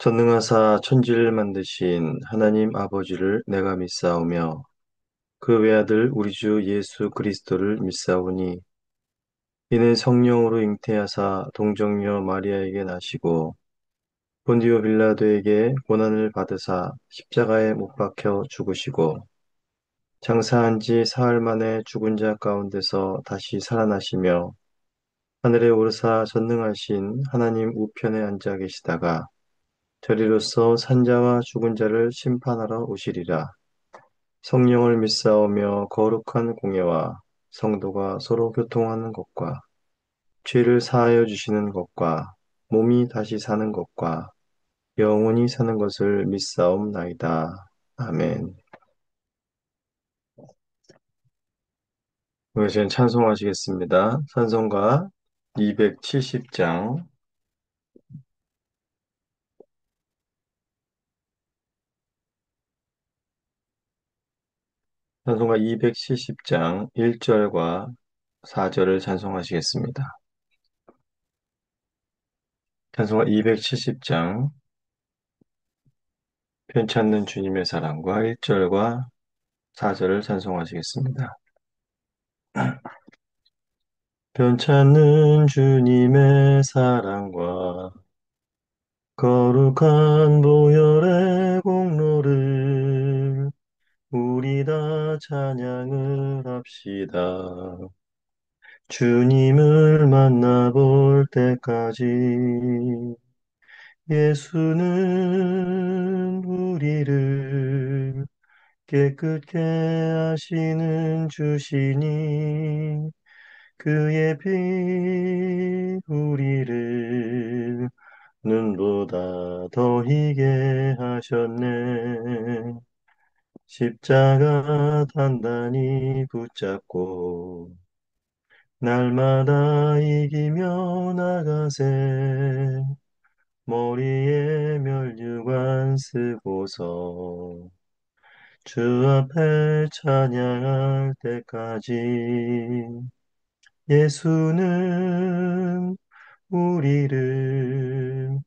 전능하사 천지를 만드신 하나님 아버지를 내가 믿사오며 그 외아들 우리 주 예수 그리스도를 믿사오니 이는 성령으로 잉태하사 동정녀 마리아에게 나시고 본디오 빌라도에게 고난을 받으사 십자가에 못 박혀 죽으시고 장사한 지 사흘 만에 죽은 자 가운데서 다시 살아나시며 하늘에 오르사 전능하신 하나님 우편에 앉아 계시다가 저리로서 산자와 죽은 자를 심판하러 오시리라. 성령을 믿사오며 거룩한 공예와 성도가 서로 교통하는 것과 죄를 사하여 주시는 것과 몸이 다시 사는 것과 영원히 사는 것을 믿사옵나이다. 아멘. 오늘 저는 찬송하시겠습니다. 찬송가 270장, 찬송가 270장 1절과 4절을 찬송하시겠습니다. 찬송가 270장 편찮는 주님의 사랑과 1절과 4절을 찬송하시겠습니다. 편찮는 주님의 사랑과 거룩한 보혈의 공로를 우리 다 찬양을 합시다. 주님을 만나볼 때까지 예수는 우리를 깨끗게 하시는 주시니 그의 피 우리를 눈보다 더 희게 하셨네. 십자가 단단히 붙잡고 날마다 이기며 나가세. 머리에 면류관 쓰고서 주 앞에 찬양할 때까지 예수는 우리를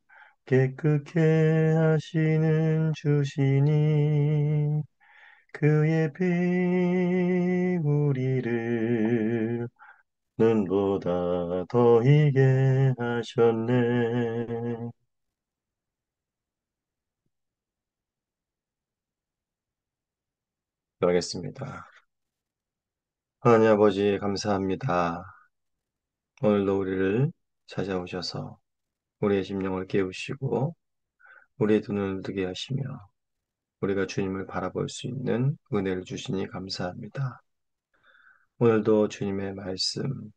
깨끗게 하시는 주시니 그의 피 우리를 눈보다 더 희게 하셨네. 기도하겠습니다. 하나님 아버지 감사합니다. 오늘도 우리를 찾아오셔서 우리의 심령을 깨우시고 우리의 두 눈을 뜨게 하시며 우리가 주님을 바라볼 수 있는 은혜를 주시니 감사합니다. 오늘도 주님의 말씀,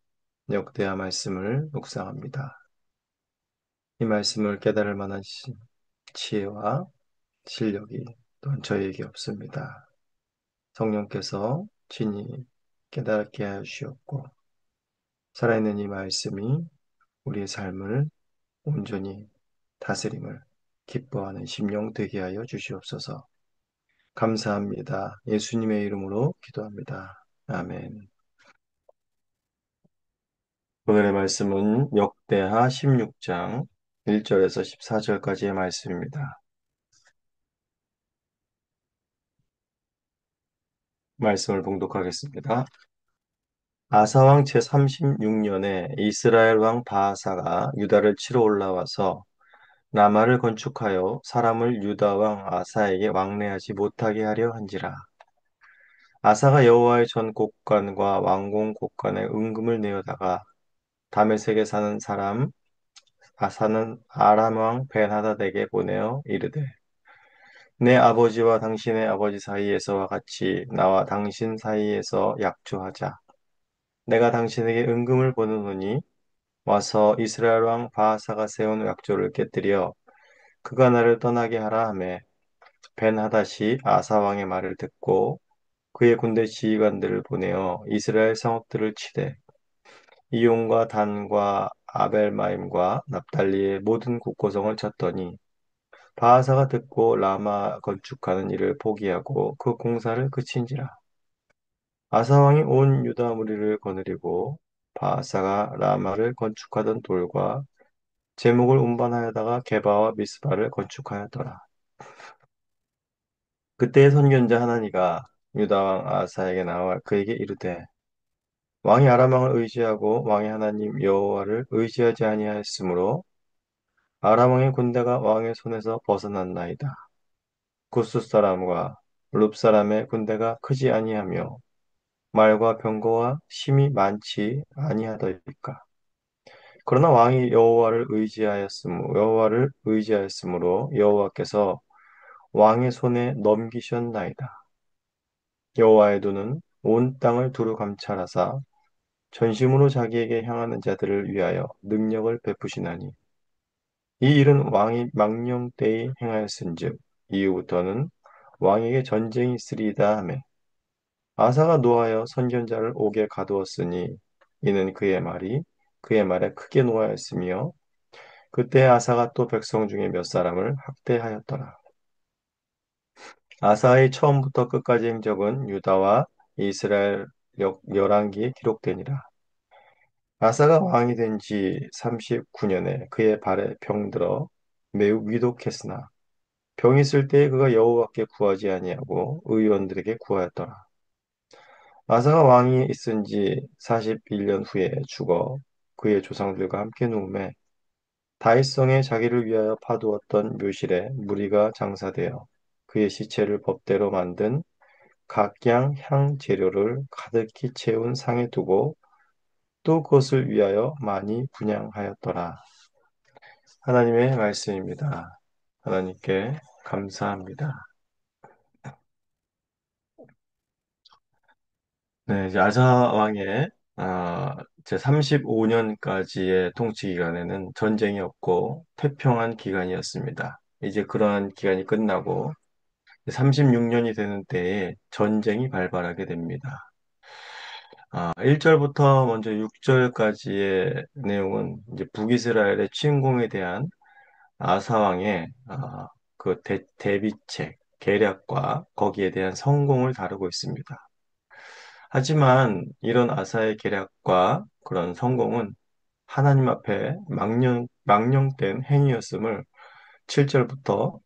역대하 말씀을 묵상합니다. 이 말씀을 깨달을 만한 지혜와 실력이 또한 저에게 없습니다. 성령께서 친히 깨닫게 하여 주시옵고 살아있는 이 말씀이 우리의 삶을 온전히 다스림을 기뻐하는 심령 되게 하여 주시옵소서. 감사합니다. 예수님의 이름으로 기도합니다. 아멘. 오늘의 말씀은 역대하 16장 1절에서 14절까지의 말씀입니다. 말씀을 봉독하겠습니다. 아사왕 제36년에 이스라엘 왕 바하사가 유다를 치러 올라와서 라마를 건축하여 사람을 유다 왕 아사에게 왕래하지 못하게 하려 한지라. 아사가 여호와의 전 곳간과 왕궁 곳간에 은금을 내어다가 다메섹에 사는 사람 아사는 아람 왕 벤하닷에게 보내어 이르되 내 아버지와 당신의 아버지 사이에서와 같이 나와 당신 사이에서 약조하자. 내가 당신에게 은금을 보내노니 와서 이스라엘 왕 바하사가 세운 약조를 깨뜨려 그가 나를 떠나게 하라 하매 벤하닷이 아사 왕의 말을 듣고 그의 군대 지휘관들을 보내어 이스라엘 성읍들을 치되 이용과 단과 아벨마임과 납달리의 모든 국고성을 쳤더니 바하사가 듣고 라마 건축하는 일을 포기하고 그 공사를 그친지라. 아사 왕이 온 유다 무리를 거느리고 바하사가 라마를 건축하던 돌과 제목을 운반하여다가 게바와 미스바를 건축하였더라. 그때의 선견자 하나니가 유다 왕 아사에게 나와 그에게 이르되 왕이 아람 왕을 의지하고 왕의 하나님 여호와를 의지하지 아니하였으므로 아람 왕의 군대가 왕의 손에서 벗어났나이다. 구스 사람과 룹 사람의 군대가 크지 아니하며 말과 병거와 힘이 많지 아니하더이까. 그러나 왕이 여호와를 의지하였으므로 여호와께서 왕의 손에 넘기셨나이다. 여호와의 눈은 온 땅을 두루 감찰하사 전심으로 자기에게 향하는 자들을 위하여 능력을 베푸시나니 이 일은 왕이 망령 때에 행하였은즉 이후부터는 왕에게 전쟁이 있으리이다 하매 아사가 노하여 선견자를 옥에 가두었으니 이는 그의 말에 크게 노하였으며 그때 아사가 또 백성 중에 몇 사람을 학대하였더라. 아사의 처음부터 끝까지 행적은 유다와 이스라엘 열왕기에 기록되니라. 아사가 왕이 된 지 39년에 그의 발에 병들어 매우 위독했으나 병이 있을 때에 그가 여호와께 구하지 아니하고 의원들에게 구하였더라. 아사가 왕이 있은 지 41년 후에 죽어 그의 조상들과 함께 누움에 다윗성에 자기를 위하여 파두었던 묘실에 무리가 장사되어 그의 시체를 법대로 만든 각양 향 재료를 가득히 채운 상에 두고 또 그것을 위하여 많이 분향하였더라. 하나님의 말씀입니다. 하나님께 감사합니다. 네, 이제 아사 왕의 제 35년까지의 통치 기간에는 전쟁이 없고 태평한 기간이었습니다. 이제 그러한 기간이 끝나고 36년이 되는 때에 전쟁이 발발하게 됩니다. 1절부터 먼저 6절까지의 내용은 이제 북이스라엘의 침공에 대한 아사왕의 그 대비책, 계략과 거기에 대한 성공을 다루고 있습니다. 하지만 이런 아사의 계략과 그런 성공은 하나님 앞에 망령된 행위였음을 7절부터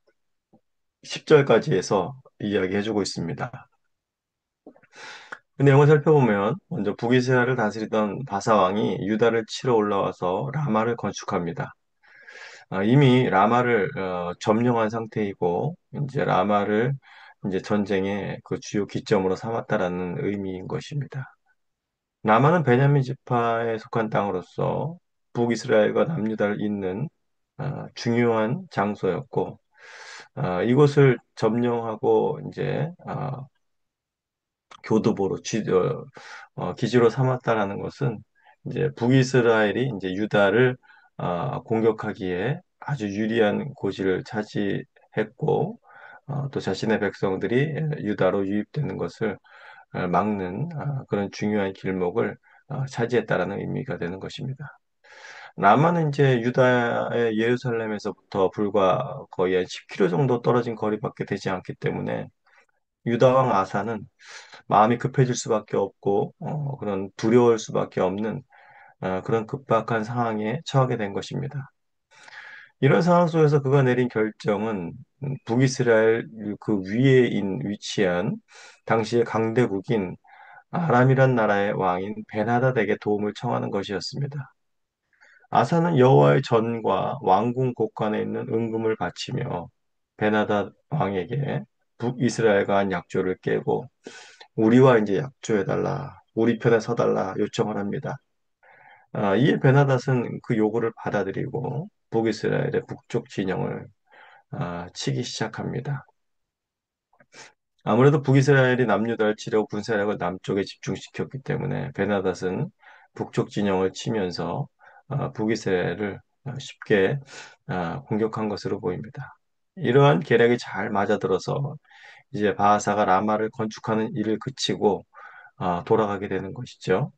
10절까지 해서 이야기해주고 있습니다. 그 내용을 살펴보면 먼저 북이스라엘을 다스리던 바사 왕이 유다를 치러 올라와서 라마를 건축합니다. 이미 라마를 점령한 상태이고 이제 라마를 이제 전쟁의 그 주요 기점으로 삼았다라는 의미인 것입니다. 라마는 베냐민 지파에 속한 땅으로서 북이스라엘과 남유다를 잇는 중요한 장소였고 이곳을 점령하고 이제 교두보로 기지로 삼았다라는 것은 이제 북이스라엘이 이제 유다를 공격하기에 아주 유리한 고지를 차지했고 또 자신의 백성들이 유다로 유입되는 것을 막는 그런 중요한 길목을 차지했다라는 의미가 되는 것입니다. 라마는 이제 유다의 예루살렘에서부터 불과 거의 한 10km 정도 떨어진 거리밖에 되지 않기 때문에 유다 왕 아사는 마음이 급해질 수밖에 없고 그런 두려울 수밖에 없는 그런 급박한 상황에 처하게 된 것입니다. 이런 상황 속에서 그가 내린 결정은 북이스라엘 그 위치한 당시의 강대국인 아람이란 나라의 왕인 베나다에게 도움을 청하는 것이었습니다. 아사는 여호와의 전과 왕궁 곳간에 있는 은금을 바치며 베나다 왕에게 북이스라엘과 한 약조를 깨고 우리와 이제 약조해달라, 우리 편에 서달라 요청을 합니다. 이에 베나닷은 그 요구를 받아들이고 북이스라엘의 북쪽 진영을 치기 시작합니다. 아무래도 북이스라엘이 남유다를 치려고 군사력을 남쪽에 집중시켰기 때문에 베나닷은 북쪽 진영을 치면서 북이스라엘을 쉽게 공격한 것으로 보입니다. 이러한 계략이 잘 맞아들어서 이제 바하사가 라마를 건축하는 일을 그치고 돌아가게 되는 것이죠.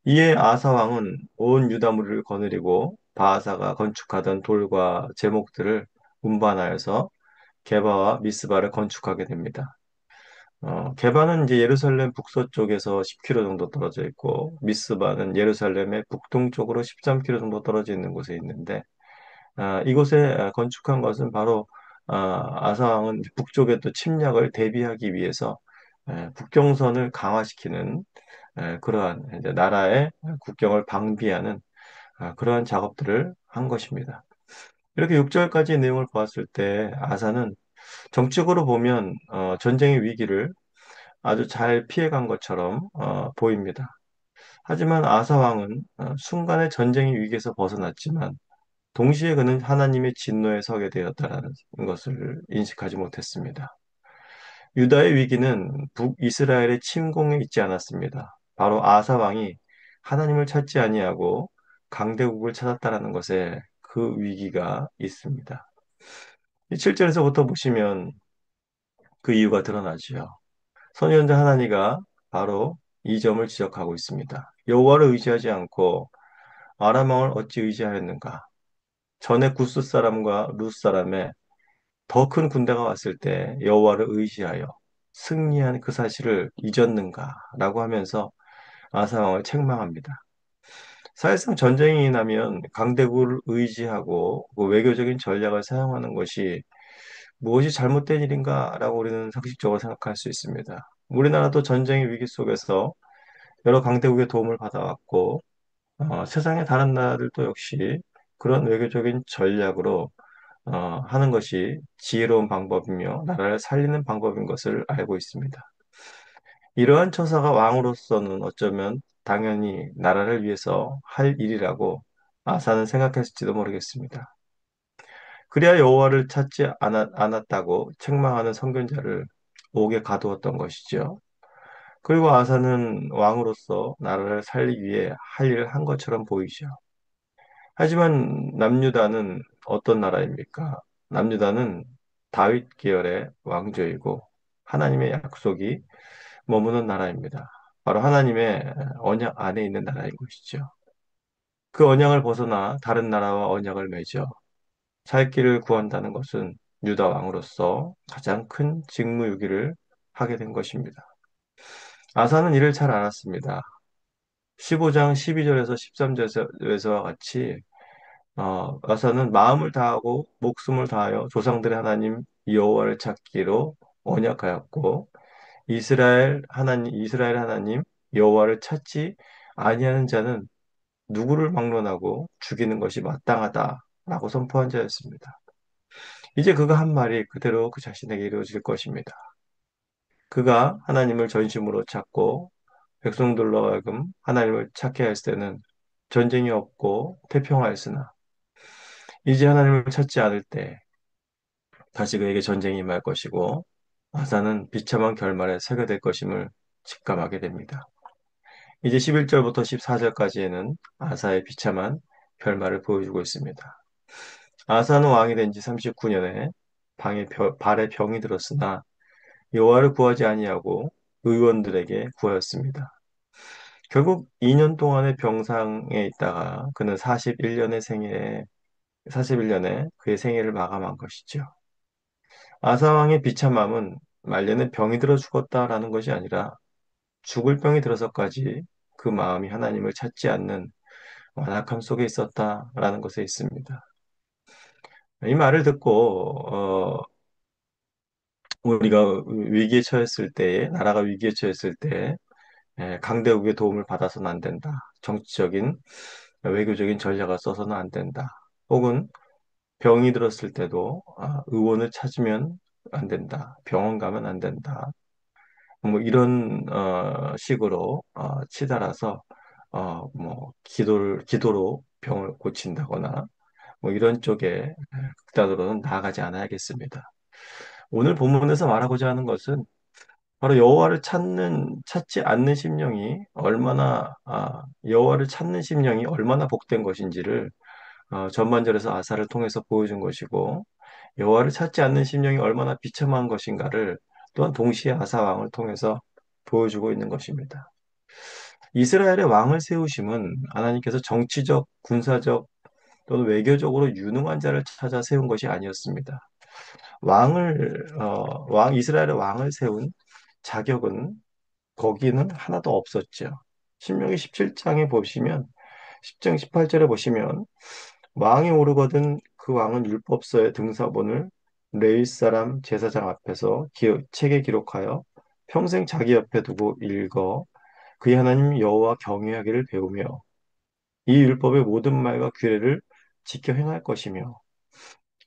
이에 아사 왕은 온 유다 무리를 거느리고 바하사가 건축하던 돌과 제목들을 운반하여서 게바와 미스바를 건축하게 됩니다. 게바는 이제 예루살렘 북서쪽에서 10km 정도 떨어져 있고 미스바는 예루살렘의 북동쪽으로 13km 정도 떨어져 있는 곳에 있는데 이곳에 건축한 것은 바로 아사 왕은 북쪽의 또 침략을 대비하기 위해서 국경선을 강화시키는 그러한 이제 나라의 국경을 방비하는 그러한 작업들을 한 것입니다. 이렇게 6절까지 내용을 보았을 때 아사는 정책으로 보면 전쟁의 위기를 아주 잘 피해간 것처럼 보입니다. 하지만 아사 왕은 순간의 전쟁의 위기에서 벗어났지만 동시에 그는 하나님의 진노에 서게 되었다라는 것을 인식하지 못했습니다. 유다의 위기는 북이스라엘의 침공에 있지 않았습니다. 바로 아사 왕이 하나님을 찾지 아니하고 강대국을 찾았다라는 것에 그 위기가 있습니다. 7절에서부터 보시면 그 이유가 드러나지요. 선지자 하나니가 바로 이 점을 지적하고 있습니다. 여호와를 의지하지 않고 아람 왕을 어찌 의지하였는가? 전에 구스 사람과 룻 사람의 더 큰 군대가 왔을 때 여호와를 의지하여 승리한 그 사실을 잊었는가라고 하면서 아사 왕을 책망합니다. 사실상 전쟁이 나면 강대국을 의지하고 그 외교적인 전략을 사용하는 것이 무엇이 잘못된 일인가라고 우리는 상식적으로 생각할 수 있습니다. 우리나라도 전쟁의 위기 속에서 여러 강대국의 도움을 받아왔고 세상의 다른 나라들도 역시 그런 외교적인 전략으로 하는 것이 지혜로운 방법이며 나라를 살리는 방법인 것을 알고 있습니다. 이러한 처사가 왕으로서는 어쩌면 당연히 나라를 위해서 할 일이라고 아사는 생각했을지도 모르겠습니다. 그래야 여호와를 찾지 않았다고 책망하는 선견자를 옥에 가두었던 것이죠. 그리고 아사는 왕으로서 나라를 살리기 위해 할 일을 한 것처럼 보이죠. 하지만 남유다는 어떤 나라입니까? 남유다는 다윗 계열의 왕조이고 하나님의 약속이 머무는 나라입니다. 바로 하나님의 언약 안에 있는 나라인 것이죠. 그 언약을 벗어나 다른 나라와 언약을 맺어 살 길을 구한다는 것은 유다 왕으로서 가장 큰 직무유기를 하게 된 것입니다. 아사는 이를 잘 알았습니다. 15장 12절에서 13절에서와 같이 아사는 마음을 다하고 목숨을 다하여 조상들의 하나님 여호와를 찾기로 언약하였고 이스라엘 하나님 여호와를 찾지 아니하는 자는 누구를 막론하고 죽이는 것이 마땅하다라고 선포한 자였습니다. 이제 그가 한 말이 그대로 그 자신에게 이루어질 것입니다. 그가 하나님을 전심으로 찾고 백성들로 하여금 하나님을 찾게 했을 때는 전쟁이 없고 태평하였으나 이제 하나님을 찾지 않을 때 다시 그에게 전쟁이 임할 것이고 아사는 비참한 결말에 서게 될 것임을 직감하게 됩니다. 이제 11절부터 14절까지에는 아사의 비참한 결말을 보여주고 있습니다. 아사는 왕이 된 지 39년에 발에 병이 들었으나 여호와를 구하지 아니하고 의원들에게 구하였습니다. 결국 2년 동안의 병상에 있다가 그는 41년에 그의 생애를 마감한 것이죠. 아사 왕의 비참함은 말년에 병이 들어 죽었다라는 것이 아니라 죽을 병이 들어서까지 그 마음이 하나님을 찾지 않는 완악함 속에 있었다라는 것에 있습니다. 이 말을 듣고 우리가 위기에 처했을 때에 나라가 위기에 처했을 때 강대국의 도움을 받아서는 안 된다. 정치적인 외교적인 전략을 써서는 안 된다. 혹은 병이 들었을 때도 의원을 찾으면 안 된다. 병원 가면 안 된다. 뭐 이런 식으로 치달아서 뭐 기도로 병을 고친다거나 뭐 이런 쪽에 극단으로는 나아가지 않아야겠습니다. 오늘 본문에서 말하고자 하는 것은 바로 찾지 않는 심령이 여호와를 찾는 심령이 얼마나 복된 것인지를 전반절에서 아사를 통해서 보여준 것이고 여호와를 찾지 않는 심령이 얼마나 비참한 것인가를 또한 동시에 아사 왕을 통해서 보여주고 있는 것입니다. 이스라엘의 왕을 세우심은 하나님께서 정치적, 군사적 또는 외교적으로 유능한 자를 찾아 세운 것이 아니었습니다. 이스라엘의 왕을 세운 자격은 거기는 하나도 없었죠. 신명기 17장에 보시면 10장 18절에 보시면 왕이 오르거든 그 왕은 율법서의 등사본을 레위 사람 제사장 앞에서 책에 기록하여 평생 자기 옆에 두고 읽어 그의 하나님 여호와 경외하기를 배우며 이 율법의 모든 말과 규례를 지켜 행할 것이며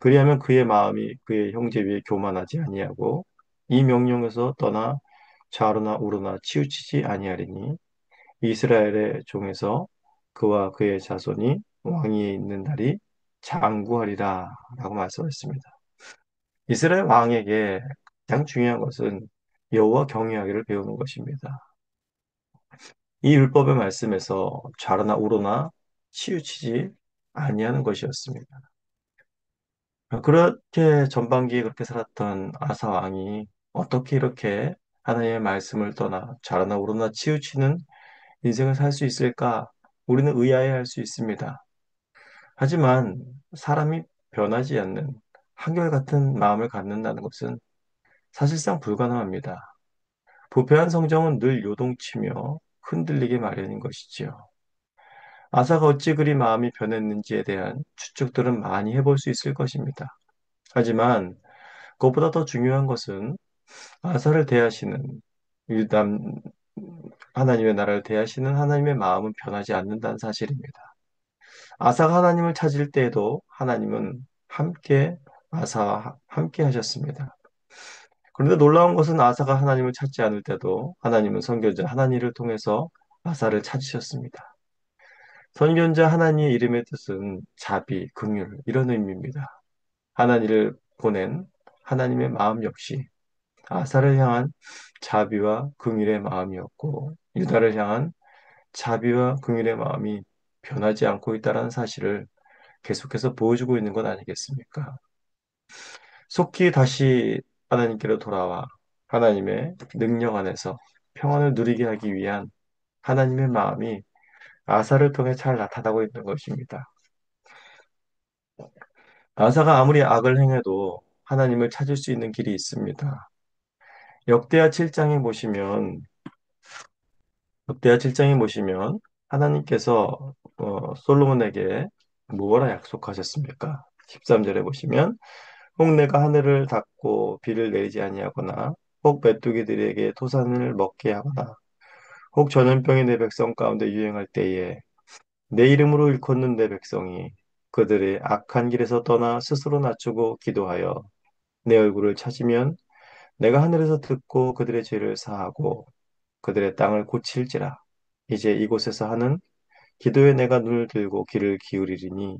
그리하면 그의 마음이 그의 형제 위에 교만하지 아니하고 이 명령에서 떠나 좌로나 우로나 치우치지 아니하리니 이스라엘의 종에서 그와 그의 자손이 왕위에 있는 날이 장구하리라 라고 말씀했습니다. 이스라엘 왕에게 가장 중요한 것은 여호와 경외하기를 배우는 것입니다. 이 율법의 말씀에서 좌로나 우로나 치우치지 아니하는 것이었습니다. 그렇게 전반기에 그렇게 살았던 아사 왕이 어떻게 이렇게 하나님의 말씀을 떠나 좌로나 우로나 치우치는 인생을 살 수 있을까? 우리는 의아해할 수 있습니다. 하지만 사람이 변하지 않는 한결같은 마음을 갖는다는 것은 사실상 불가능합니다. 부패한 성정은 늘 요동치며 흔들리게 마련인 것이지요. 아사가 어찌 그리 마음이 변했는지에 대한 추측들은 많이 해볼 수 있을 것입니다. 하지만 그것보다 더 중요한 것은 아사를 대하시는 유담 하나님의 나라를 대하시는 하나님의 마음은 변하지 않는다는 사실입니다. 아사가 하나님을 찾을 때에도 하나님은 아사와 함께 하셨습니다. 그런데 놀라운 것은 아사가 하나님을 찾지 않을 때도 하나님은 선교자 하나니를 통해서 아사를 찾으셨습니다. 선교자 하나니의 이름의 뜻은 자비, 긍휼 이런 의미입니다. 하나니를 보낸 하나님의 마음 역시 아사를 향한 자비와 긍휼의 마음이었고 유다를 향한 자비와 긍휼의 마음이 변하지 않고 있다는 사실을 계속해서 보여주고 있는 것 아니겠습니까? 속히 다시 하나님께로 돌아와 하나님의 능력 안에서 평안을 누리게 하기 위한 하나님의 마음이 아사를 통해 잘 나타나고 있는 것입니다. 아사가 아무리 악을 행해도 하나님을 찾을 수 있는 길이 있습니다. 역대하 7장에 보시면 역대하 7장에 보시면 하나님께서 솔로몬에게 무엇라 약속하셨습니까? 13절에 보시면 혹 내가 하늘을 닫고 비를 내리지 아니하거나 혹 메뚜기들에게 토산을 먹게 하거나 혹 전염병이 내 백성 가운데 유행할 때에 내 이름으로 일컫는 내 백성이 그들의 악한 길에서 떠나 스스로 낮추고 기도하여 내 얼굴을 찾으면 내가 하늘에서 듣고 그들의 죄를 사하고 그들의 땅을 고칠지라. 이제 이곳에서 하는 기도에 내가 눈을 들고 귀를 기울이리니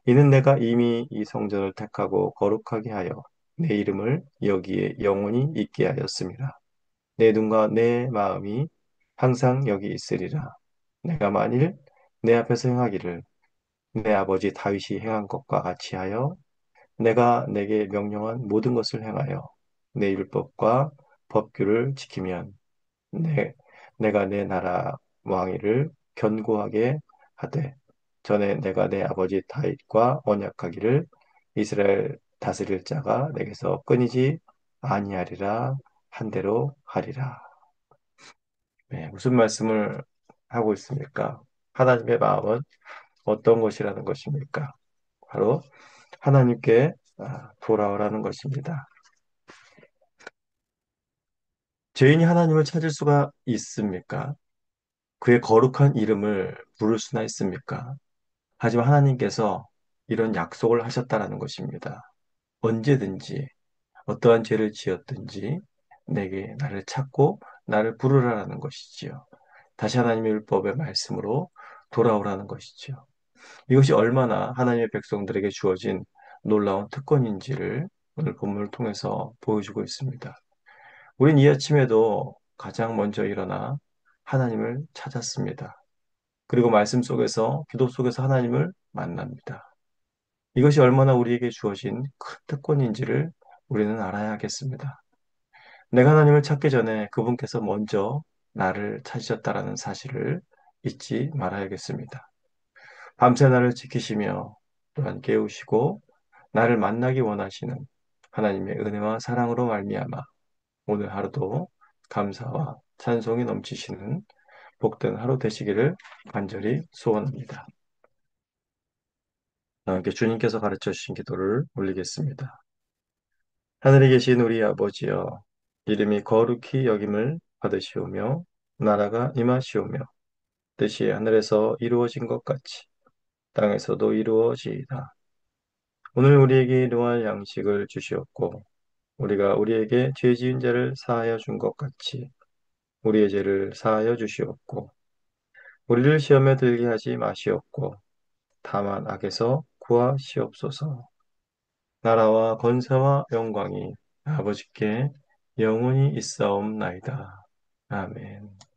이는 내가 이미 이 성전을 택하고 거룩하게 하여 내 이름을 여기에 영원히 있게 하였습니다. 내 눈과 내 마음이 항상 여기 있으리라. 내가 만일 내 앞에서 행하기를 내 아버지 다윗이 행한 것과 같이 하여 내가 내게 명령한 모든 것을 행하여 내 율법과 법규를 지키면 내가 내 나라 왕위를 견고하게 하되 전에 내가 내 아버지 다윗과 언약하기를 이스라엘 다스릴 자가 내게서 끊이지 아니하리라 한 대로 하리라. 네, 무슨 말씀을 하고 있습니까? 하나님의 마음은 어떤 것이라는 것입니까? 바로 하나님께 돌아오라는 것입니다. 죄인이 하나님을 찾을 수가 있습니까? 그의 거룩한 이름을 부를 수나 있습니까? 하지만 하나님께서 이런 약속을 하셨다라는 것입니다. 언제든지 어떠한 죄를 지었든지 내게 나를 찾고 나를 부르라는 것이지요. 다시 하나님의 율법의 말씀으로 돌아오라는 것이지요. 이것이 얼마나 하나님의 백성들에게 주어진 놀라운 특권인지를 오늘 본문을 통해서 보여주고 있습니다. 우린 이 아침에도 가장 먼저 일어나 하나님을 찾았습니다. 그리고 말씀 속에서, 기도 속에서 하나님을 만납니다. 이것이 얼마나 우리에게 주어진 큰 특권인지를 우리는 알아야 하겠습니다. 내가 하나님을 찾기 전에 그분께서 먼저 나를 찾으셨다라는 사실을 잊지 말아야겠습니다. 밤새 나를 지키시며 또한 깨우시고 나를 만나기 원하시는 하나님의 은혜와 사랑으로 말미암아 오늘 하루도 감사와 찬송이 넘치시는 복된 하루 되시기를 간절히 소원합니다. 함께 주님께서 가르쳐 주신 기도를 올리겠습니다. 하늘에 계신 우리 아버지여, 이름이 거룩히 여김을 받으시오며, 나라가 임하시오며, 뜻이 하늘에서 이루어진 것 같이 땅에서도 이루어지이다. 오늘 우리에게 일용할 양식을 주시옵고, 우리가 우리에게 죄 지은 자를 사하여 준 것 같이 우리의 죄를 사하여 주시옵고, 우리를 시험에 들게 하지 마시옵고, 다만 악에서 구하시옵소서. 나라와 권세와 영광이 아버지께 영원히 있사옵나이다. 아멘.